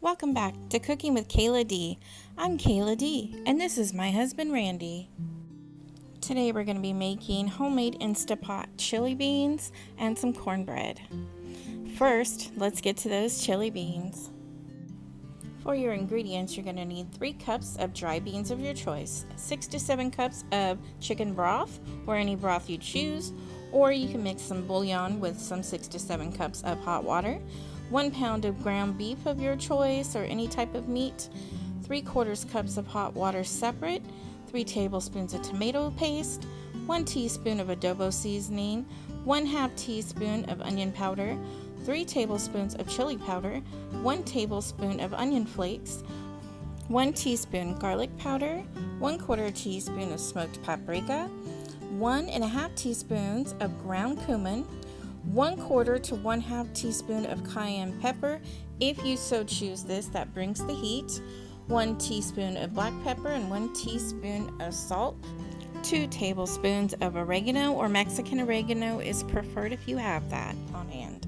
Welcome back to Cooking with Kayla D. I'm Kayla D, and this is my husband Randy. Today we're going to be making homemade Instapot chili beans and some cornbread. First, let's get to those chili beans. For your ingredients, you're going to need 3 cups of dry beans of your choice, 6 to 7 cups of chicken broth, or any broth you choose, or you can mix some bullion with some 6 to 7 cups of hot water, 1 pound of ground beef of your choice or any type of meat, 3/4 cups of hot water separate, 3 tablespoons of tomato paste, 1 teaspoon of adobo seasoning, 1/2 teaspoon of onion powder, 3 tablespoons of chili powder, 1 tablespoon of onion flakes, 1 teaspoon garlic powder, 1/4 teaspoon of smoked paprika, 1.5 teaspoons of ground cumin, 1/4 to 1/2 teaspoon of cayenne pepper, if you so choose this, that brings the heat, 1 teaspoon of black pepper and 1 teaspoon of salt, 2 tablespoons of oregano, or Mexican oregano is preferred if you have that on hand.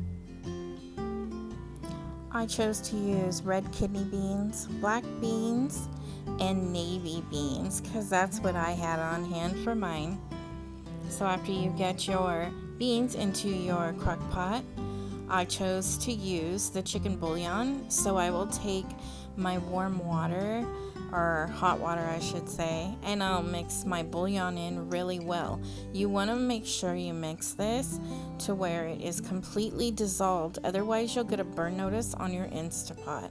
I chose to use red kidney beans, black beans, and navy beans because that's what I had on hand for mine. So after you get your beans into your crock pot, I chose to use the chicken bouillon. So I will take my warm water, or hot water I should say, and I'll mix my bouillon in really well. You want to make sure you mix this to where it is completely dissolved, otherwise you'll get a burn notice on your Instapot.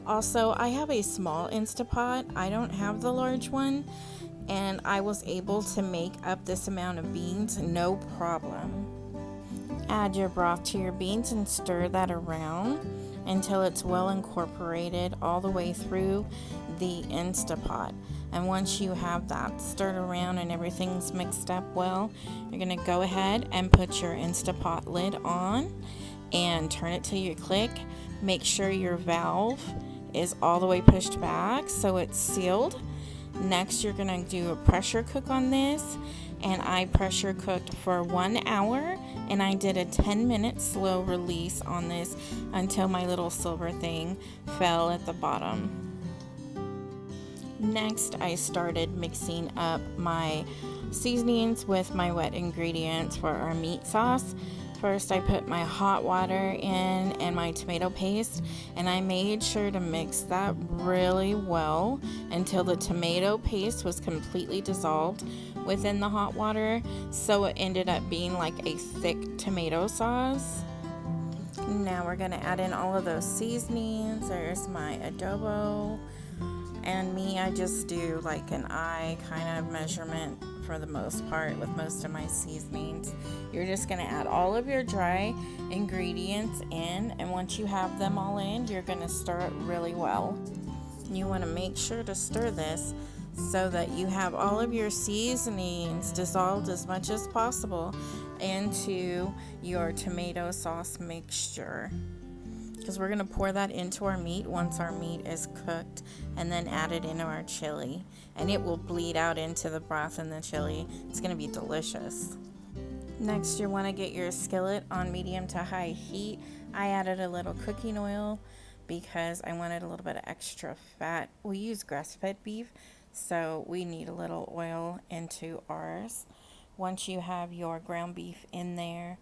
Also, I have a small Instapot, I don't have the large one, and I was able to make up this amount of beans no problem. Add your broth to your beans and stir that around until it's well incorporated all the way through the Instapot. And once you have that stirred around and everything's mixed up well, you're going to go ahead and put your Instapot lid on and turn it till you click. Make sure your valve is all the way pushed back so it's sealed. Next, you're going to do a pressure cook on this, and I pressure cooked for 1 hour, and I did a 10-minute slow release on this until my little silver thing fell at the bottom. Next, I started mixing up my seasonings with my wet ingredients for our meat sauce. First, I put my hot water in and my tomato paste, and I made sure to mix that really well until the tomato paste was completely dissolved within the hot water, so it ended up being like a thick tomato sauce. Now we're going to add in all of those seasonings. There's my adobo, and me, I just do like an eye kind of measurement for the most part with most of my seasonings. You're just going to add all of your dry ingredients in, and once you have them all in, you're going to stir it really well. You want to make sure to stir this so that you have all of your seasonings dissolved as much as possible into your tomato sauce mixture, because we're going to pour that into our meat once our meat is cooked, and then add it into our chili, and it will bleed out into the broth and the chili. It's going to be delicious. Next, you want to get your skillet on medium to high heat. I added a little cooking oil because I wanted a little bit of extra fat. We use grass-fed beef, so we need a little oil into ours. Once you have your ground beef in there,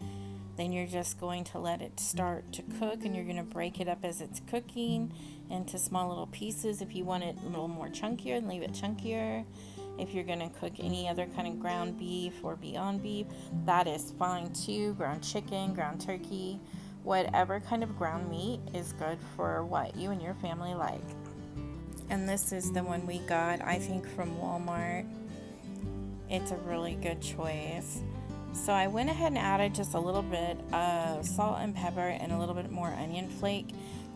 then you're just going to let it start to cook, and you're going to break it up as it's cooking into small little pieces. If you want it a little more chunkier, then leave it chunkier. If you're going to cook any other kind of ground beef or beyond beef, that is fine too. Ground chicken, ground turkey, whatever kind of ground meat is good for what you and your family like. And this is the one we got, I think, from Walmart. It's a really good choice. So I went ahead and added just a little bit of salt and pepper and a little bit more onion flake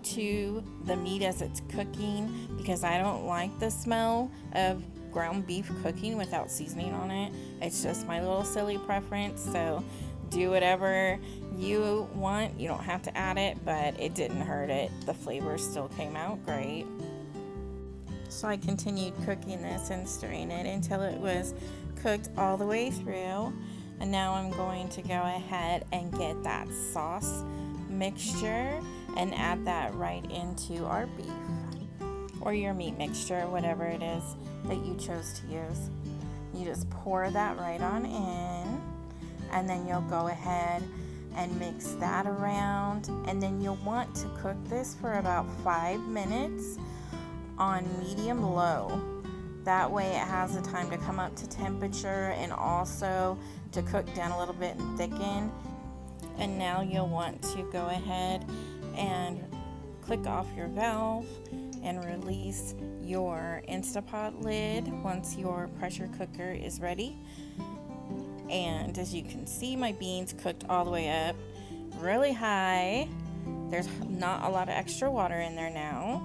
to the meat as it's cooking, because I don't like the smell of ground beef cooking without seasoning on it. It's just my little silly preference, so do whatever you want. You don't have to add it, but it didn't hurt it. The flavor still came out great. So I continued cooking this and stirring it until it was cooked all the way through. And now I'm going to go ahead and get that sauce mixture and add that right into our beef or your meat mixture, whatever it is that you chose to use. You just pour that right on in, and then you'll go ahead and mix that around, and then you'll want to cook this for about 5 minutes on medium low. That way it has the time to come up to temperature and also to cook down a little bit and thicken. And now you'll want to go ahead and click off your valve and release your Instapot lid once your pressure cooker is ready. And as you can see, my beans cooked all the way up really high. There's not a lot of extra water in there now.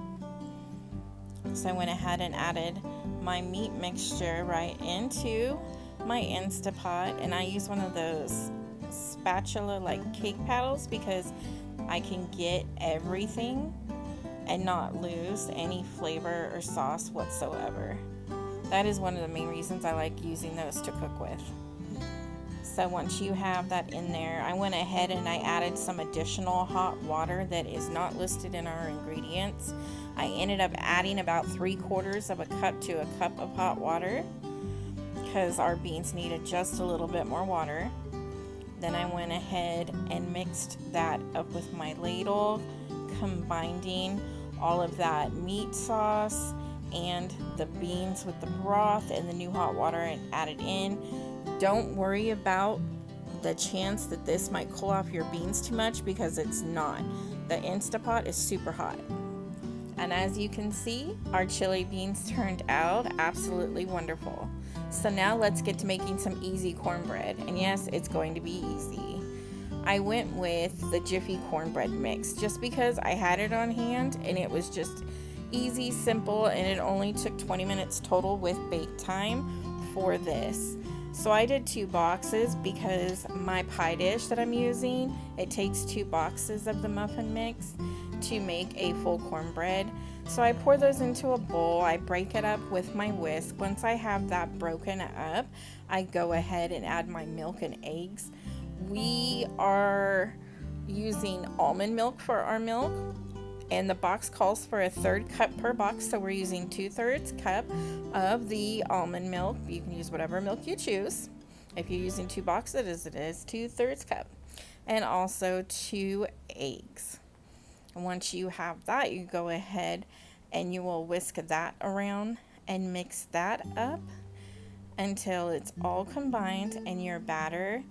So I went ahead and added my meat mixture right into my Instapot, and I use one of those spatula like cake paddles because I can get everything and not lose any flavor or sauce whatsoever. That is one of the main reasons I like using those to cook with. So once you have that in there, I went ahead and I added some additional hot water that is not listed in our ingredients. I ended up adding about 3/4 of a cup to a cup of hot water because our beans needed just a little bit more water. Then I went ahead and mixed that up with my ladle, combining all of that meat sauce and the beans with the broth and the new hot water and added in. Don't worry about the chance that this might cool off your beans too much because it's not. The Instapot is super hot. And as you can see, our chili beans turned out absolutely wonderful. So now let's get to making some easy cornbread. And yes, it's going to be easy. I went with the Jiffy cornbread mix just because I had it on hand and it was just easy, simple, and it only took 20 minutes total with bake time for this. So I did 2 boxes because my pie dish that I'm using, it takes 2 boxes of the muffin mix to make a full cornbread. So I pour those into a bowl, I break it up with my whisk. Once I have that broken up, I go ahead and add my milk and eggs. We are using almond milk for our milk, and the box calls for 1/3 cup per box, so we're using 2/3 cup of the almond milk. You can use whatever milk you choose. If you're using 2 boxes, it is 2/3 cup, and also 2 eggs. And once you have that, you go ahead and you will whisk that around and mix that up until it's all combined and your batter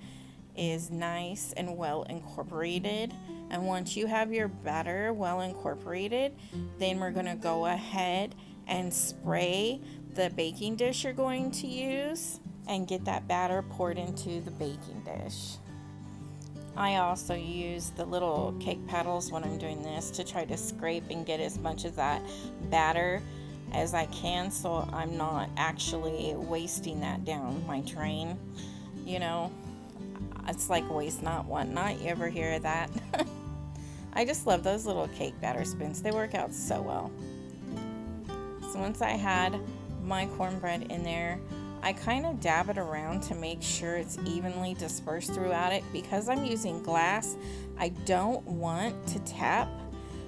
is nice and well incorporated. And once you have your batter well incorporated, then we're going to go ahead and spray the baking dish you're going to use and get that batter poured into the baking dish. I also use the little cake paddles when I'm doing this to try to scrape and get as much of that batter as I can, so I'm not actually wasting that down my drain. You know, it's like waste not, want not. You ever hear of that? I just love those little cake batter spoons. They work out so well. So once I had my cornbread in there, I kind of dab it around to make sure it's evenly dispersed throughout it. Because I'm using glass, I don't want to tap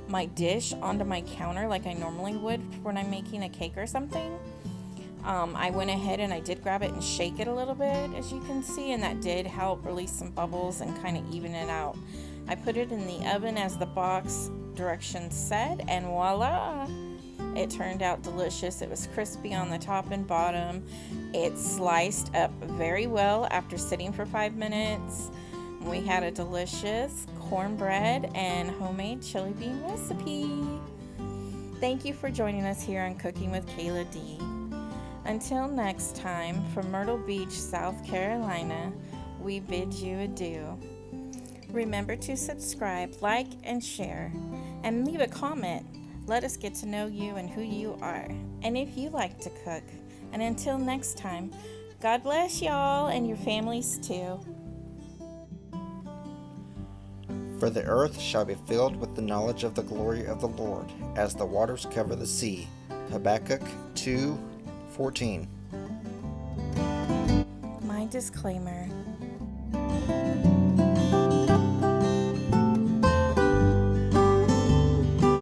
my dish onto my counter like I normally would when I'm making a cake or something. I went ahead and I did grab it and shake it a little bit, as you can see, and that did help release some bubbles and kind of even it out. I put it in the oven as the box directions said, and voila! It turned out delicious. It was crispy on the top and bottom. It sliced up very well after sitting for 5 minutes. We had a delicious cornbread and homemade chili bean recipe. Thank you for joining us here on Cooking with Kayla D. Until next time, from Myrtle Beach, South Carolina, we bid you adieu. Remember to subscribe, like, and share, and leave a comment. Let us get to know you and who you are, and if you like to cook. And until next time, God bless y'all and your families too. For the earth shall be filled with the knowledge of the glory of the Lord, as the waters cover the sea. Habakkuk 2:14. My disclaimer.